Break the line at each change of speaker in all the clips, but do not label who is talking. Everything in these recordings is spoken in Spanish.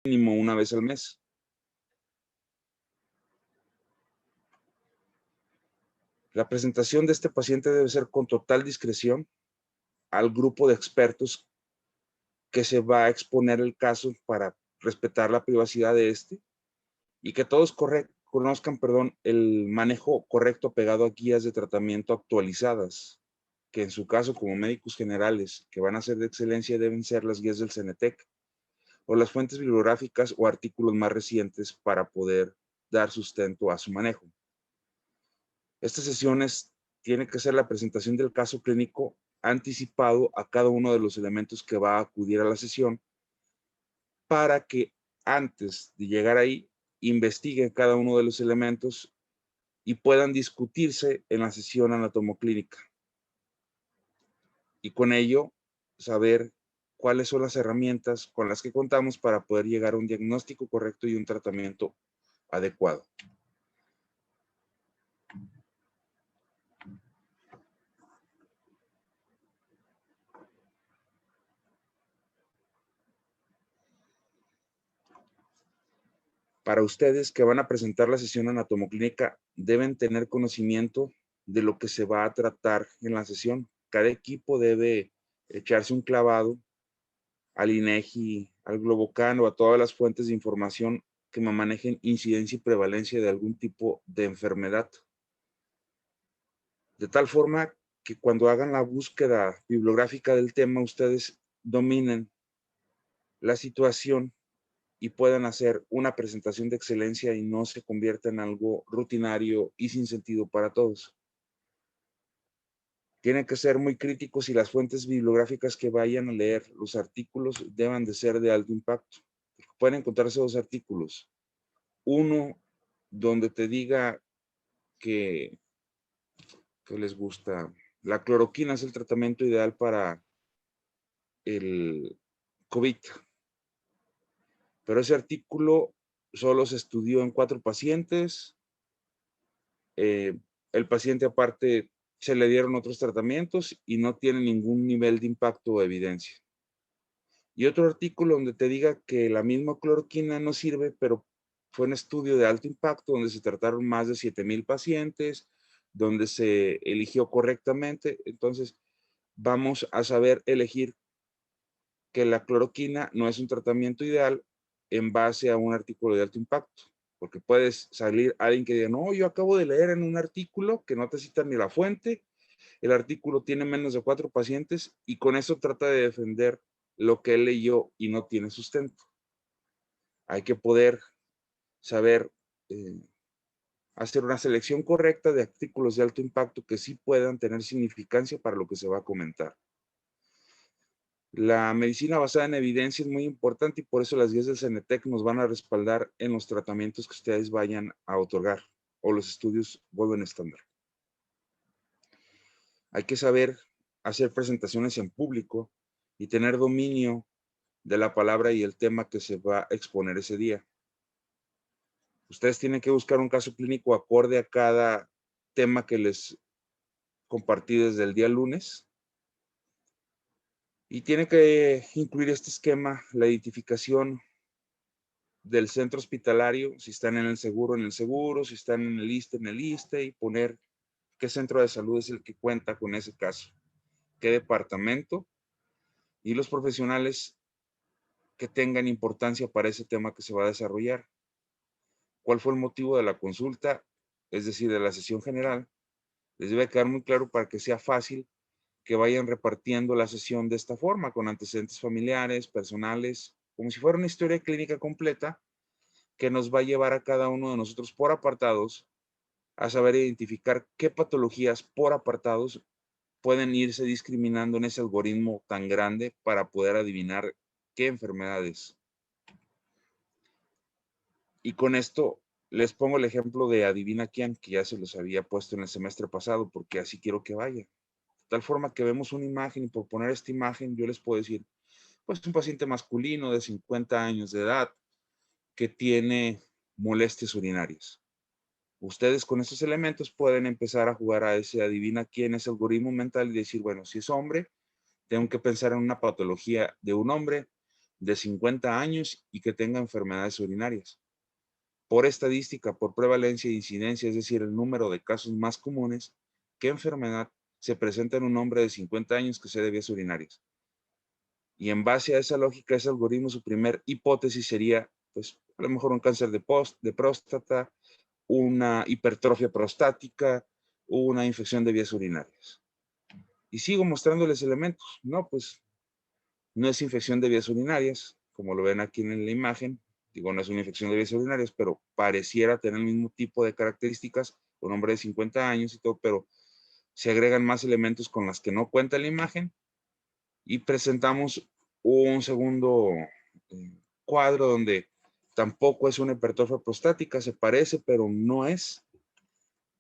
mínimo una vez al mes. La presentación de este paciente debe ser con total discreción al grupo de expertos que se va a exponer el caso para respetar la privacidad de este y que todos conozcan, el manejo correcto pegado a guías de tratamiento actualizadas, que en su caso como médicos generales que van a ser de excelencia deben ser las guías del CENETEC o las fuentes bibliográficas o artículos más recientes para poder dar sustento a su manejo. Estas sesiones tienen que ser la presentación del caso clínico anticipado a cada uno de los elementos que va a acudir a la sesión para que antes de llegar ahí investiguen cada uno de los elementos y puedan discutirse en la sesión anatomoclínica. Y con ello saber cuáles son las herramientas con las que contamos para poder llegar a un diagnóstico correcto y un tratamiento adecuado. Para ustedes que van a presentar la sesión anatomoclínica, deben tener conocimiento de lo que se va a tratar en la sesión. Cada equipo debe echarse un clavado al INEGI, al Globocan o a todas las fuentes de información que me manejen incidencia y prevalencia de algún tipo de enfermedad. De tal forma que cuando hagan la búsqueda bibliográfica del tema, ustedes dominen la situación y puedan hacer una presentación de excelencia y no se convierta en algo rutinario y sin sentido para todos. Tienen que ser muy críticos y las fuentes bibliográficas que vayan a leer, los artículos deben de ser de alto impacto. Pueden encontrarse dos artículos. Uno donde te diga que les gusta. La cloroquina es el tratamiento ideal para el COVID. Pero ese artículo solo se estudió en 4 pacientes. El paciente aparte se le dieron otros tratamientos y no tiene ningún nivel de impacto o evidencia. Y otro artículo donde te diga que la misma cloroquina no sirve, pero fue un estudio de alto impacto donde se trataron más de 7,000 pacientes, donde se eligió correctamente. Entonces, vamos a saber elegir que la cloroquina no es un tratamiento ideal en base a un artículo de alto impacto, porque puedes salir alguien que diga, no, yo acabo de leer en un artículo que no te cita ni la fuente, el artículo tiene menos de 4 pacientes y con eso trata de defender lo que él leyó y no tiene sustento. Hay que poder saber hacer una selección correcta de artículos de alto impacto que sí puedan tener significancia para lo que se va a comentar. La medicina basada en evidencia es muy importante y por eso las guías del CENETEC nos van a respaldar en los tratamientos que ustedes vayan a otorgar o los estudios vuelven estándar. Hay que saber hacer presentaciones en público y tener dominio de la palabra y el tema que se va a exponer ese día. Ustedes tienen que buscar un caso clínico acorde a cada tema que les compartí desde el día lunes. Y tiene que incluir este esquema, la identificación del centro hospitalario, si están en el seguro, si están en el ISSSTE, y poner qué centro de salud es el que cuenta con ese caso, qué departamento y los profesionales que tengan importancia para ese tema que se va a desarrollar. ¿Cuál fue el motivo de la consulta? Es decir, de la sesión general. Les debe quedar muy claro para que sea fácil que vayan repartiendo la sesión de esta forma, con antecedentes familiares, personales, como si fuera una historia clínica completa que nos va a llevar a cada uno de nosotros por apartados a saber identificar qué patologías por apartados pueden irse discriminando en ese algoritmo tan grande para poder adivinar qué enfermedades. Y con esto les pongo el ejemplo de adivina quién, que ya se los había puesto en el semestre pasado, porque así quiero que vaya. De tal forma que vemos una imagen y por poner esta imagen yo les puedo decir, pues un paciente masculino de 50 años de edad que tiene molestias urinarias. Ustedes con esos elementos pueden empezar a jugar a ese adivina quién es el algoritmo mental y decir, bueno, si es hombre, tengo que pensar en una patología de un hombre de 50 años y que tenga enfermedades urinarias. Por estadística, por prevalencia e incidencia, es decir, el número de casos más comunes, ¿qué enfermedad se presenta en un hombre de 50 años que sea de vías urinarias? Y en base a esa lógica, ese algoritmo, su primer hipótesis sería, pues, a lo mejor un cáncer de próstata, una hipertrofia prostática, una infección de vías urinarias. Y sigo mostrándoles elementos. No, pues, no es infección de vías urinarias, como lo ven aquí en la imagen. Digo, no es una infección de vías urinarias, pero pareciera tener el mismo tipo de características, un hombre de 50 años y todo, pero se agregan más elementos con las que no cuenta la imagen y presentamos un segundo cuadro donde tampoco es una hipertrofia prostática, se parece, pero no es,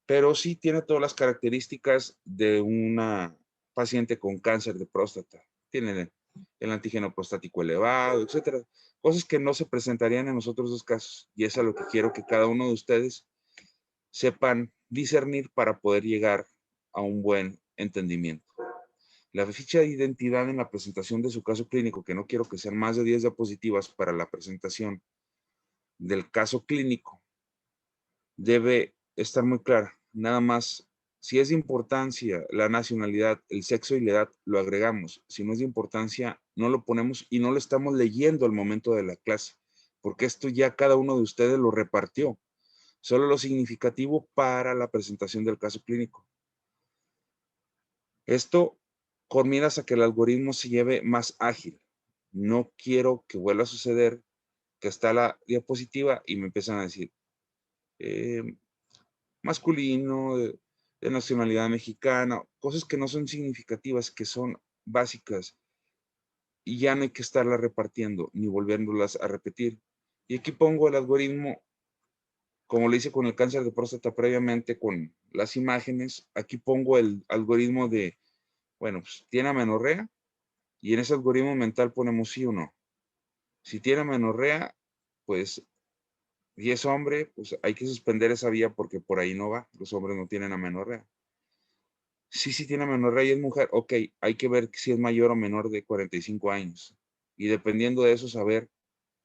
pero sí tiene todas las características de una paciente con cáncer de próstata. Tiene el antígeno prostático elevado, etcétera. Cosas que no se presentarían en los otros dos casos. Y es a lo que quiero que cada uno de ustedes sepan discernir para poder llegar a un buen entendimiento. La ficha de identidad en la presentación de su caso clínico, que no quiero que sean más de 10 diapositivas para la presentación del caso clínico, debe estar muy clara. Nada más, si es de importancia la nacionalidad, el sexo y la edad, lo agregamos. Si no es de importancia, no lo ponemos y no lo estamos leyendo al momento de la clase, porque esto ya cada uno de ustedes lo repartió. Solo lo significativo para la presentación del caso clínico. Esto con miras a que el algoritmo se lleve más ágil. No quiero que vuelva a suceder que está la diapositiva y me empiezan a decir masculino, de nacionalidad mexicana, cosas que no son significativas, que son básicas y ya no hay que estarlas repartiendo ni volviéndolas a repetir. Y aquí pongo el algoritmo, como lo hice con el cáncer de próstata previamente con las imágenes, aquí pongo el algoritmo de, bueno, pues tiene amenorrea y en ese algoritmo mental ponemos sí o no. Si tiene amenorrea, pues, y es hombre, pues hay que suspender esa vía porque por ahí no va. Los hombres no tienen amenorrea. Sí tiene amenorrea y es mujer, ok, hay que ver si es mayor o menor de 45 años. Y dependiendo de eso, saber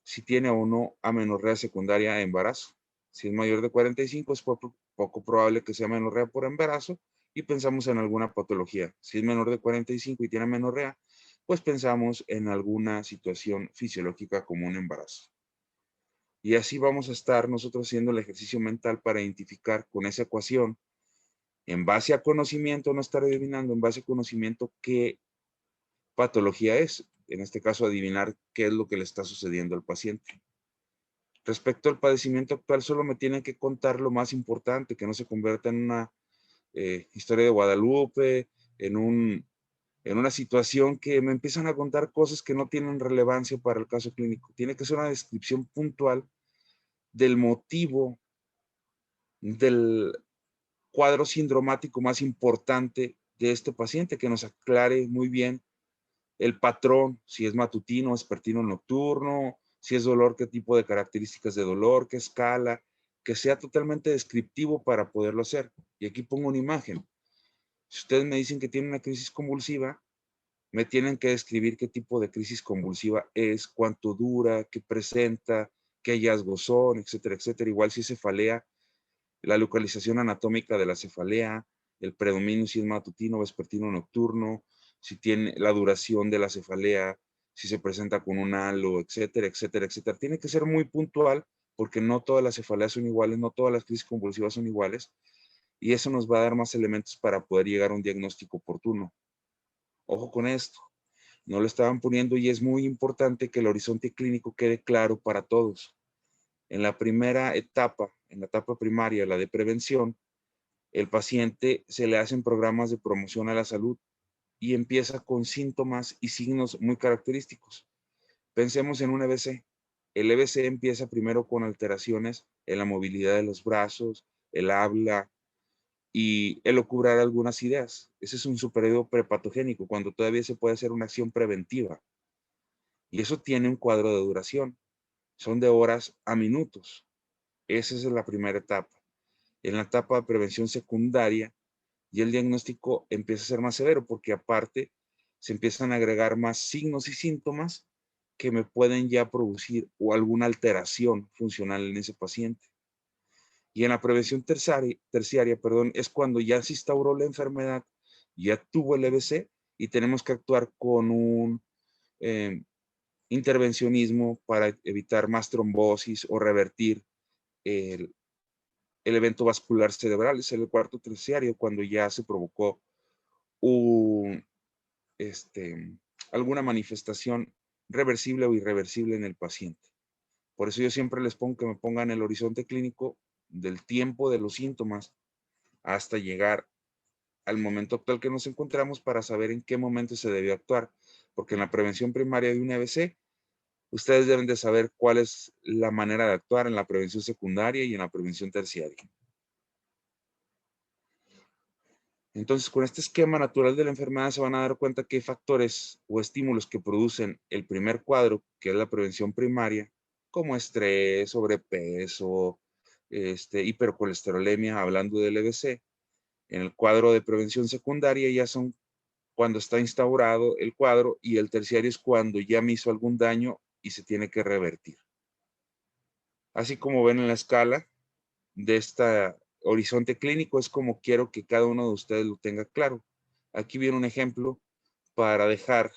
si tiene o no amenorrea secundaria a embarazo. Si es mayor de 45, es poco probable que sea amenorrea por embarazo y pensamos en alguna patología. Si es menor de 45 y tiene amenorrea, pues pensamos en alguna situación fisiológica como un embarazo. Y así vamos a estar nosotros haciendo el ejercicio mental para identificar con esa ecuación, en base a conocimiento, no estar adivinando, en base a conocimiento qué patología es. En este caso, adivinar qué es lo que le está sucediendo al paciente. Respecto al padecimiento actual, solo me tienen que contar lo más importante, que no se convierta en una historia de Guadalupe, en una situación que me empiezan a contar cosas que no tienen relevancia para el caso clínico. Tiene que ser una descripción puntual del motivo del cuadro sindromático más importante de este paciente, que nos aclare muy bien el patrón, si es matutino, vespertino, nocturno, si es dolor, qué tipo de características de dolor, qué escala, que sea totalmente descriptivo para poderlo hacer. Y aquí pongo una imagen. Si ustedes me dicen que tienen una crisis convulsiva, me tienen que describir qué tipo de crisis convulsiva es, cuánto dura, qué presenta, qué hallazgos son, etcétera, etcétera. Igual si es cefalea, la localización anatómica de la cefalea, el predominio si es matutino, vespertino, nocturno, si tiene la duración de la cefalea, si se presenta con un halo, etcétera, etcétera, etcétera. Tiene que ser muy puntual porque no todas las cefaleas son iguales, no todas las crisis convulsivas son iguales y eso nos va a dar más elementos para poder llegar a un diagnóstico oportuno. Ojo con esto, no lo estaban poniendo y es muy importante que el horizonte clínico quede claro para todos. En la primera etapa, en la etapa primaria, la de prevención, el paciente se le hacen programas de promoción a la salud y empieza con síntomas y signos muy característicos. Pensemos en un EBC. El EBC empieza primero con alteraciones en la movilidad de los brazos, el habla y el ocurrir algunas ideas. Ese es un superiodo prepatogénico, cuando todavía se puede hacer una acción preventiva. Y eso tiene un cuadro de duración. Son de horas a minutos. Esa es la primera etapa. En la etapa de prevención secundaria, y el diagnóstico empieza a ser más severo porque aparte se empiezan a agregar más signos y síntomas que me pueden ya producir o alguna alteración funcional en ese paciente. Y en la prevención terciaria, perdón, es cuando ya se instauró la enfermedad, ya tuvo el EBC y tenemos que actuar con un intervencionismo para evitar más trombosis o revertir el, el evento vascular cerebral. Es el cuarto terciario, cuando ya se provocó un, alguna manifestación reversible o irreversible en el paciente. Por eso yo siempre les pongo que me pongan el horizonte clínico del tiempo de los síntomas hasta llegar al momento actual que nos encontramos para saber en qué momento se debió actuar. Porque en la prevención primaria de un EBC, ustedes deben de saber cuál es la manera de actuar en la prevención secundaria y en la prevención terciaria. Entonces, con este esquema natural de la enfermedad se van a dar cuenta que hay factores o estímulos que producen el primer cuadro, que es la prevención primaria, como estrés, sobrepeso, hipercolesterolemia, hablando del EBC. En el cuadro de prevención secundaria ya son cuando está instaurado el cuadro, y el terciario es cuando ya me hizo algún daño y se tiene que revertir. Así como ven en la escala de este horizonte clínico, es como quiero que cada uno de ustedes lo tenga claro. Aquí viene un ejemplo para dejar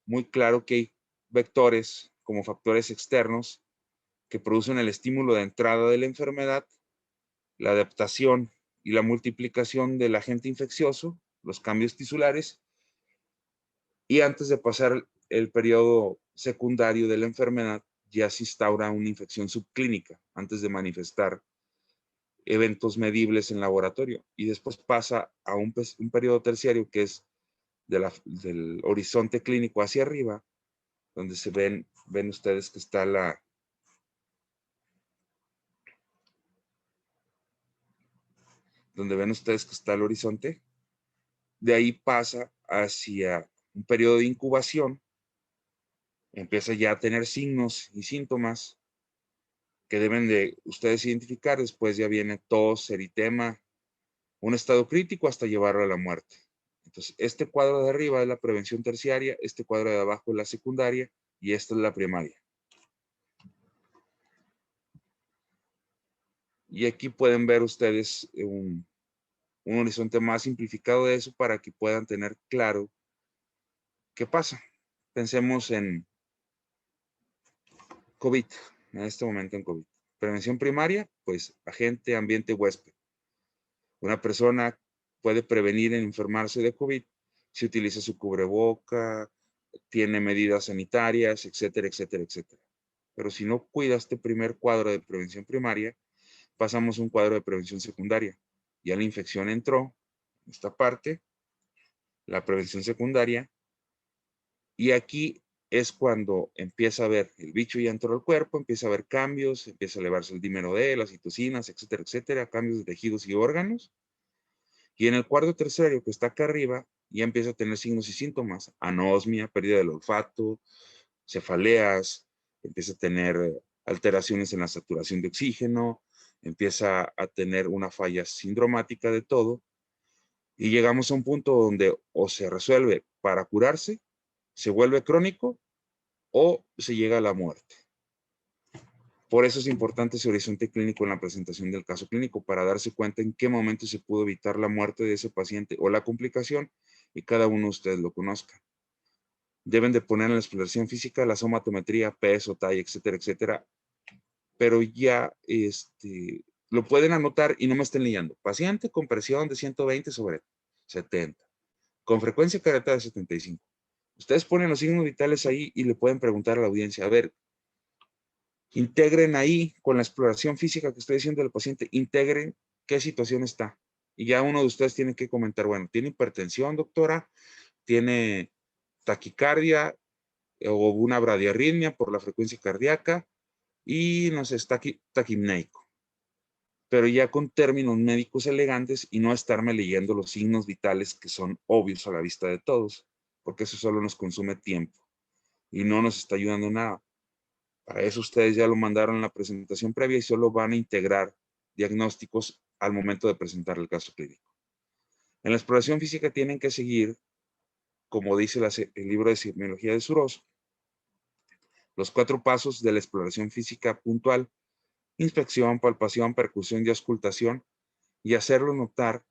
muy claro que hay vectores como factores externos que producen el estímulo de entrada de la enfermedad, la adaptación y la multiplicación del agente infeccioso, los cambios tisulares, y antes de pasar el periodo secundario de la enfermedad, ya se instaura una infección subclínica antes de manifestar eventos medibles en laboratorio, y después pasa a un periodo terciario que es del horizonte clínico hacia arriba, donde se ven ustedes que está donde ven ustedes que está el horizonte. De ahí pasa hacia un periodo de incubación, empieza ya a tener signos y síntomas que deben de ustedes identificar. Después ya viene tos, eritema, un estado crítico hasta llevarlo a la muerte. Entonces, este cuadro de arriba es la prevención terciaria, este cuadro de abajo es la secundaria y esta es la primaria. Y aquí pueden ver ustedes un horizonte más simplificado de eso para que puedan tener claro qué pasa. Pensemos en COVID, en este momento en COVID. Prevención primaria, pues agente, ambiente, huésped. Una persona puede prevenir en enfermarse de COVID si utiliza su cubreboca, tiene medidas sanitarias, etcétera, etcétera, etcétera. Pero si no cuida este primer cuadro de prevención primaria, pasamos a un cuadro de prevención secundaria. Ya la infección entró en esta parte, la prevención secundaria, y aquí es cuando empieza a ver, el bicho ya entró al cuerpo, empieza a haber cambios, empieza a elevarse el dímero D, las citocinas, etcétera, etcétera, cambios de tejidos y órganos. Y en el cuadro terciario, que está acá arriba, ya empieza a tener signos y síntomas: anosmia, pérdida del olfato, cefaleas, empieza a tener alteraciones en la saturación de oxígeno, empieza a tener una falla sindromática de todo, y llegamos a un punto donde o se resuelve para curarse, se vuelve crónico o se llega a la muerte. Por eso es importante ese horizonte clínico en la presentación del caso clínico, para darse cuenta en qué momento se pudo evitar la muerte de ese paciente o la complicación, y cada uno de ustedes lo conozca. Deben de poner en la exploración física la somatometría, peso, talla, etcétera, etcétera, pero ya lo pueden anotar y no me estén leyendo. Paciente con presión de 120 sobre 70, con frecuencia cardíaca de 75. Ustedes ponen los signos vitales ahí y le pueden preguntar a la audiencia, a ver, integren ahí con la exploración física que estoy haciendo del paciente, integren qué situación está. Y ya uno de ustedes tiene que comentar, bueno, ¿tiene hipertensión, doctora? ¿Tiene taquicardia o una bradiarritmia por la frecuencia cardíaca? Y no sé, está taquimneico. Pero ya con términos médicos elegantes y no estarme leyendo los signos vitales que son obvios a la vista de todos, porque eso solo nos consume tiempo y no nos está ayudando en nada. Para eso ustedes ya lo mandaron en la presentación previa y solo van a integrar diagnósticos al momento de presentar el caso clínico. En la exploración física tienen que seguir, como dice el libro de semiología de Suros, Los 4 pasos de la exploración física puntual: inspección, palpación, percusión y auscultación, y hacerlo notar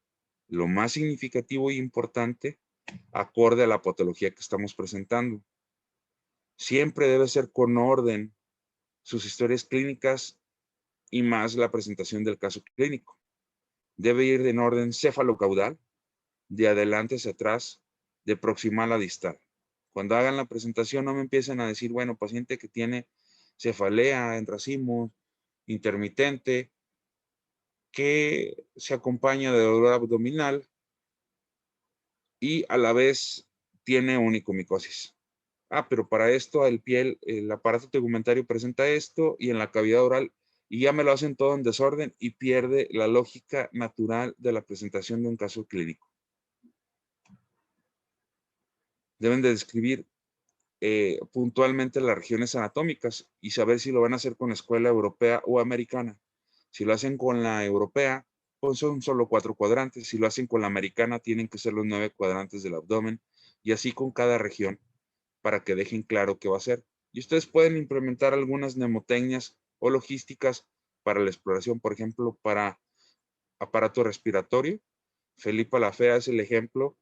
lo más significativo y importante acorde a la patología que estamos presentando. Siempre debe ser con orden sus historias clínicas y más la presentación del caso clínico. Debe ir en orden céfalo-caudal, de adelante hacia atrás, de proximal a distal. Cuando hagan la presentación no me empiecen a decir, bueno, paciente que tiene cefalea en racimos, intermitente, que se acompaña de dolor abdominal y a la vez tiene onicomicosis. Pero para esto el aparato tegumentario presenta esto y en la cavidad oral, y ya me lo hacen todo en desorden y pierde la lógica natural de la presentación de un caso clínico. Deben de describir puntualmente las regiones anatómicas y saber si lo van a hacer con escuela europea o americana. Si lo hacen con la europea, pues son solo 4 cuadrantes. Si lo hacen con la americana, tienen que ser los 9 cuadrantes del abdomen, y así con cada región, para que dejen claro qué va a ser. Y ustedes pueden implementar algunas mnemotecnias o logísticas para la exploración, por ejemplo, para aparato respiratorio. Felipa la Fea es el ejemplo,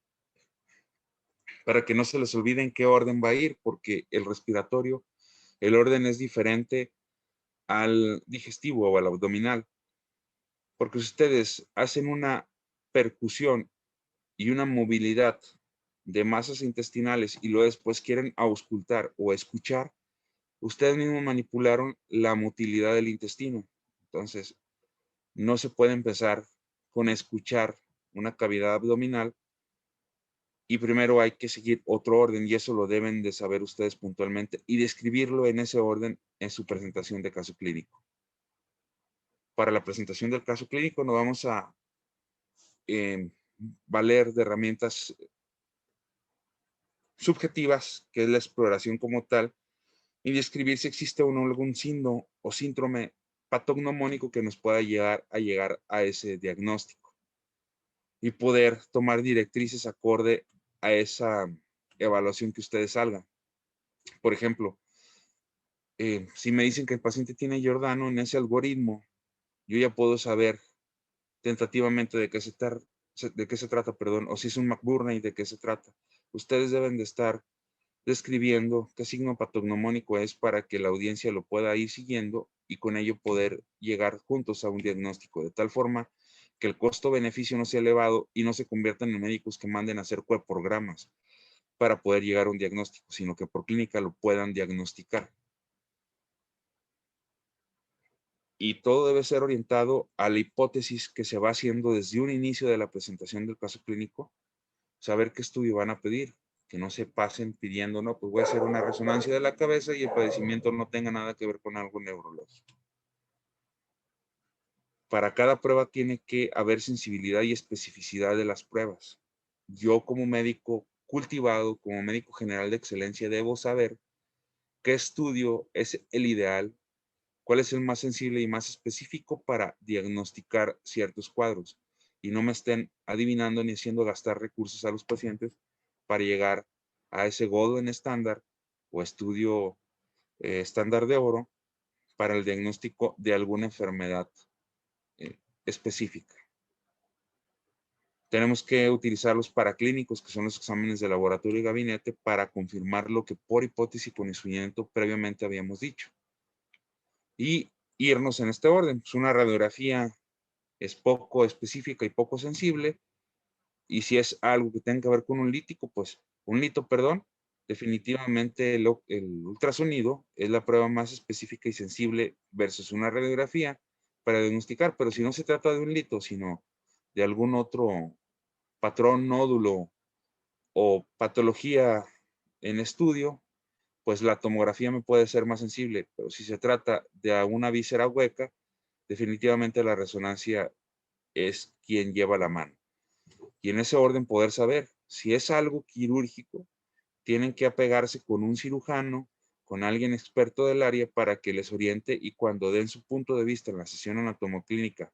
para que no se les olvide en qué orden va a ir, porque el respiratorio, el orden es diferente al digestivo o al abdominal. Porque si ustedes hacen una percusión y una movilidad de masas intestinales y luego después quieren auscultar o escuchar, ustedes mismos manipularon la motilidad del intestino. Entonces, no se puede empezar con escuchar una cavidad abdominal y primero hay que seguir otro orden, y eso lo deben de saber ustedes puntualmente y describirlo en ese orden en su presentación de caso clínico. Para la presentación del caso clínico nos vamos a valer de herramientas subjetivas, que es la exploración como tal, y describir si existe o no algún síndrome o síndrome patognomónico que nos pueda llegar a ese diagnóstico y poder tomar directrices acorde a esa evaluación que ustedes salgan. Por ejemplo, si me dicen que el paciente tiene Giordano, en ese algoritmo yo ya puedo saber tentativamente de qué se trata, perdón, o si es un McBurney, de qué se trata. Ustedes deben de estar describiendo qué signo patognomónico es para que la audiencia lo pueda ir siguiendo y con ello poder llegar juntos a un diagnóstico, de tal forma que el costo-beneficio no sea elevado y no se conviertan en médicos que manden a hacer programas para poder llegar a un diagnóstico, sino que por clínica lo puedan diagnosticar. Y todo debe ser orientado a la hipótesis que se va haciendo desde un inicio de la presentación del caso clínico, saber qué estudio van a pedir, que no se pasen pidiendo, no, pues voy a hacer una resonancia de la cabeza y el padecimiento no tenga nada que ver con algo neurológico. Para cada prueba tiene que haber sensibilidad y especificidad de las pruebas. Yo como médico cultivado, como médico general de excelencia, debo saber qué estudio es el ideal, cuál es el más sensible y más específico para diagnosticar ciertos cuadros, y no me estén adivinando ni haciendo gastar recursos a los pacientes para llegar a ese golden estándar o estudio estándar de oro para el diagnóstico de alguna enfermedad específica. Tenemos que utilizar los paraclínicos, que son los exámenes de laboratorio y gabinete, para confirmar lo que por hipótesis y conocimiento previamente habíamos dicho. Y irnos en este orden. Pues una radiografía es poco específica y poco sensible, y si es algo que tenga que ver con un lítico, pues un lito, perdón, definitivamente el ultrasonido es la prueba más específica y sensible versus una radiografía para diagnosticar. Pero si no se trata de un lito, sino de algún otro patrón, nódulo o patología en estudio, pues la tomografía me puede ser más sensible. Pero si se trata de una víscera hueca, definitivamente la resonancia es quien lleva la mano. Y en ese orden poder saber si es algo quirúrgico, tienen que apegarse con un cirujano, con alguien experto del área para que les oriente, y cuando den su punto de vista en la sesión anatomoclínica,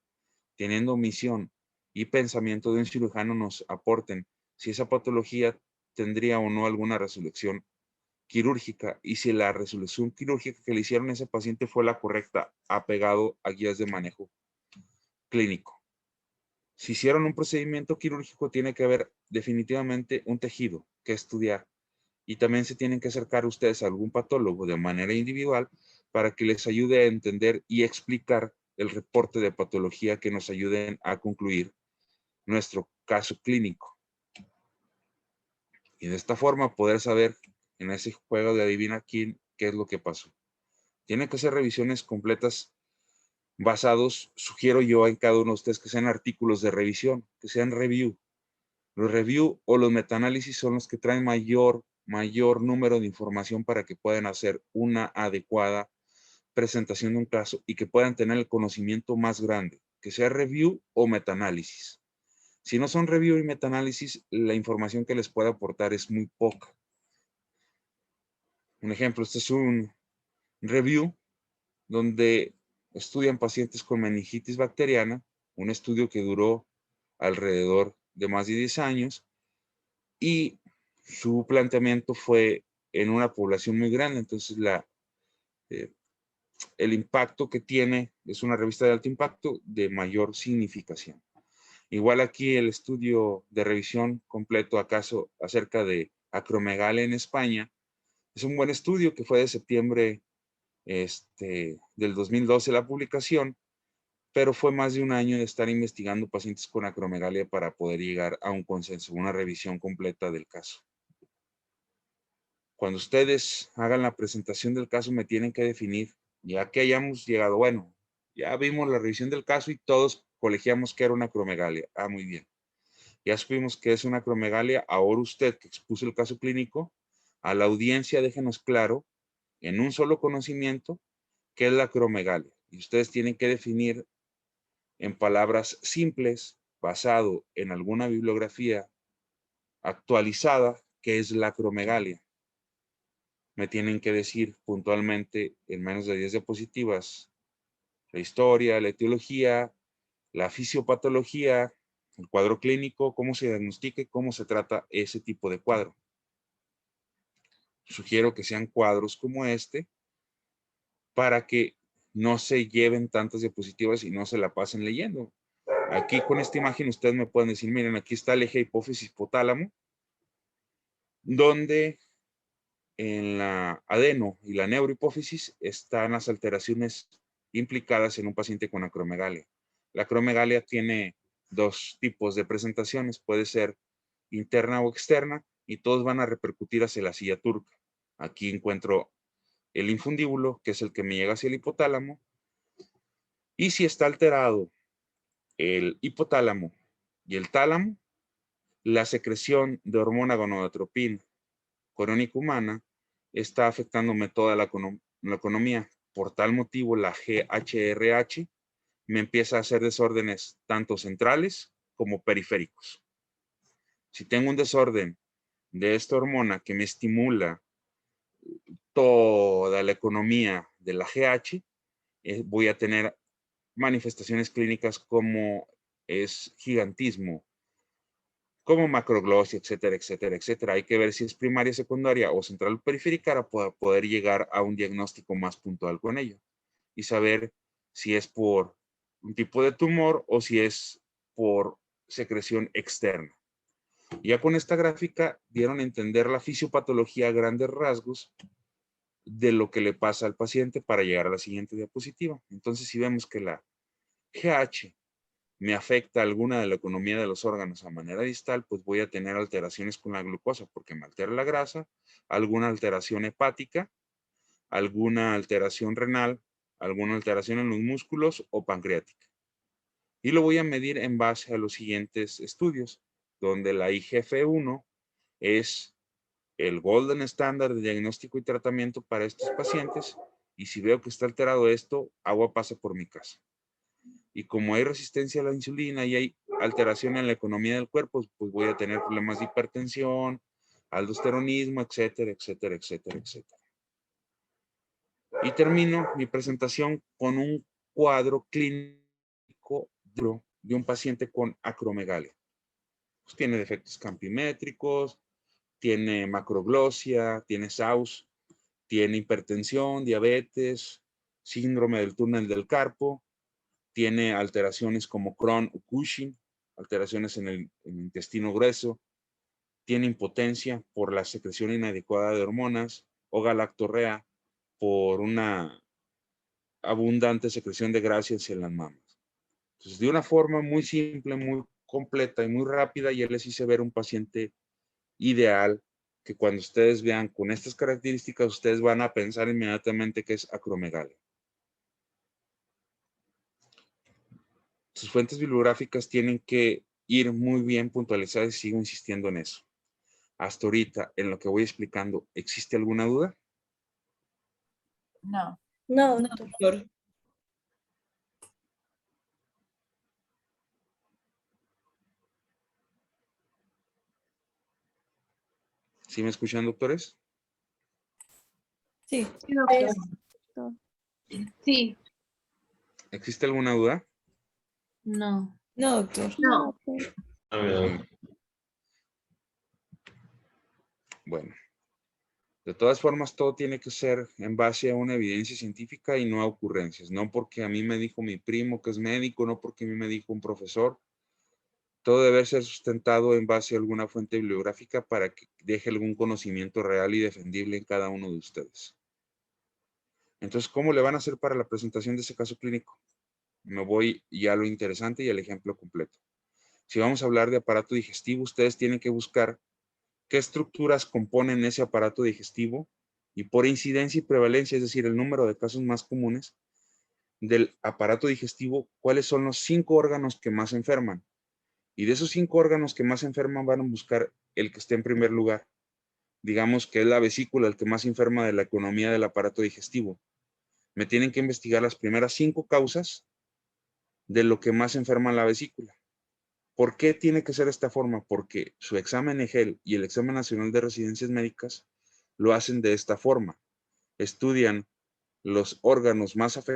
teniendo misión y pensamiento de un cirujano, nos aporten si esa patología tendría o no alguna resolución quirúrgica y si la resolución quirúrgica que le hicieron a ese paciente fue la correcta, apegado a guías de manejo clínico. Si hicieron un procedimiento quirúrgico, tiene que haber definitivamente un tejido que estudiar. Y también se tienen que acercar ustedes a algún patólogo de manera individual para que les ayude a entender y explicar el reporte de patología que nos ayuden a concluir nuestro caso clínico. Y de esta forma poder saber en ese juego de adivina quién, qué es lo que pasó. Tienen que hacer revisiones completas basados, sugiero yo en cada uno de ustedes que sean artículos de revisión, que sean review. Los review o los metaanálisis son los que traen mayor número de información para que puedan hacer una adecuada presentación de un caso y que puedan tener el conocimiento más grande, que sea review o metaanálisis. Si no son review y metaanálisis, la información que les puede aportar es muy poca. Un ejemplo, este es un review donde estudian pacientes con meningitis bacteriana, un estudio que duró alrededor de más de 10 años y su planteamiento fue en una población muy grande, entonces el impacto que tiene es una revista de alto impacto de mayor significación. Igual aquí el estudio de revisión completo acaso acerca de acromegalia en España es un buen estudio que fue de septiembre del 2012 la publicación, pero fue más de un año de estar investigando pacientes con acromegalia para poder llegar a un consenso, una revisión completa del caso. Cuando ustedes hagan la presentación del caso me tienen que definir, ya que hayamos llegado, bueno, ya vimos la revisión del caso y todos colegiamos que era una acromegalia. Ah, muy bien. Ya supimos que es una acromegalia. Ahora usted que expuso el caso clínico, a la audiencia déjenos claro, en un solo conocimiento, qué es la acromegalia. Y ustedes tienen que definir en palabras simples, basado en alguna bibliografía actualizada, qué es la acromegalia. Me tienen que decir puntualmente en menos de 10 diapositivas la historia, la etiología, la fisiopatología, el cuadro clínico, cómo se diagnostica y cómo se trata ese tipo de cuadro. Sugiero que sean cuadros como este para que no se lleven tantas diapositivas y no se la pasen leyendo. Aquí con esta imagen ustedes me pueden decir, miren, aquí está el eje hipófisis hipotálamo, donde en la adeno y la neurohipófisis están las alteraciones implicadas en un paciente con acromegalia. La acromegalia tiene dos tipos de presentaciones, puede ser interna o externa, y todos van a repercutir hacia la silla turca. Aquí encuentro el infundíbulo, que es el que me llega hacia el hipotálamo, y si está alterado el hipotálamo y el tálamo, la secreción de hormona gonadotropina crónica humana está afectándome toda la economía. Por tal motivo, la GHRH me empieza a hacer desórdenes tanto centrales como periféricos. Si tengo un desorden de esta hormona que me estimula toda la economía de la GH, voy a tener manifestaciones clínicas como es gigantismo, como macroglosia, etcétera, etcétera, etcétera. Hay que ver si es primaria, secundaria o central periférica para poder llegar a un diagnóstico más puntual con ello y saber si es por un tipo de tumor o si es por secreción externa. Ya con esta gráfica dieron a entender la fisiopatología a grandes rasgos de lo que le pasa al paciente para llegar a la siguiente diapositiva. Entonces, si vemos que la GH me afecta alguna de la economía de los órganos a manera distal, pues voy a tener alteraciones con la glucosa porque me altera la grasa, alguna alteración hepática, alguna alteración renal, alguna alteración en los músculos o pancreática. Y lo voy a medir en base a los siguientes estudios, donde la IGF-1 es el golden estándar de diagnóstico y tratamiento para estos pacientes. Y si veo que está alterado esto, agua pasa por mi casa. Y como hay resistencia a la insulina y hay alteración en la economía del cuerpo, pues voy a tener problemas de hipertensión, aldosteronismo, etcétera, etcétera, etcétera, etcétera. Y termino mi presentación con un cuadro clínico de un paciente con acromegalia. Pues tiene defectos campimétricos, tiene macroglosia, tiene SAUS, tiene hipertensión, diabetes, síndrome del túnel del carpo, tiene alteraciones como Crohn o Cushing, alteraciones en el intestino grueso, tiene impotencia por la secreción inadecuada de hormonas o galactorrea por una abundante secreción de grasas en las mamas. Entonces, de una forma muy simple, muy completa y muy rápida, ya les hice ver un paciente ideal que cuando ustedes vean con estas características, ustedes van a pensar inmediatamente que es acromegalia. Sus fuentes bibliográficas tienen que ir muy bien puntualizadas y sigo insistiendo en eso. Hasta ahorita, en lo que voy explicando, ¿existe alguna duda?
No.
No, doctor.
¿Sí me escuchan, doctores?
Sí.
Sí, doctor. Sí.
¿Existe alguna duda?
No.
No, doctor.
No.
Bueno, de todas formas, todo tiene que ser en base a una evidencia científica y no a ocurrencias. No porque a mí me dijo mi primo que es médico, no porque a mí me dijo un profesor. Todo debe ser sustentado en base a alguna fuente bibliográfica para que deje algún conocimiento real y defendible en cada uno de ustedes. Entonces, ¿cómo le van a hacer para la presentación de ese caso clínico? Me voy ya a lo interesante y al ejemplo completo. Si vamos a hablar de aparato digestivo, ustedes tienen que buscar qué estructuras componen ese aparato digestivo y por incidencia y prevalencia, es decir, el número de casos más comunes del aparato digestivo, cuáles son los 5 órganos que más enferman. Y de esos 5 órganos que más enferman van a buscar el que esté en primer lugar. Digamos que es la vesícula el que más enferma de la economía del aparato digestivo. Me tienen que investigar las primeras 5 causas de lo que más enferma la vesícula. ¿Por qué tiene que ser de esta forma? Porque su examen EGEL y el examen nacional de residencias médicas lo hacen de esta forma. Estudian los órganos más afectados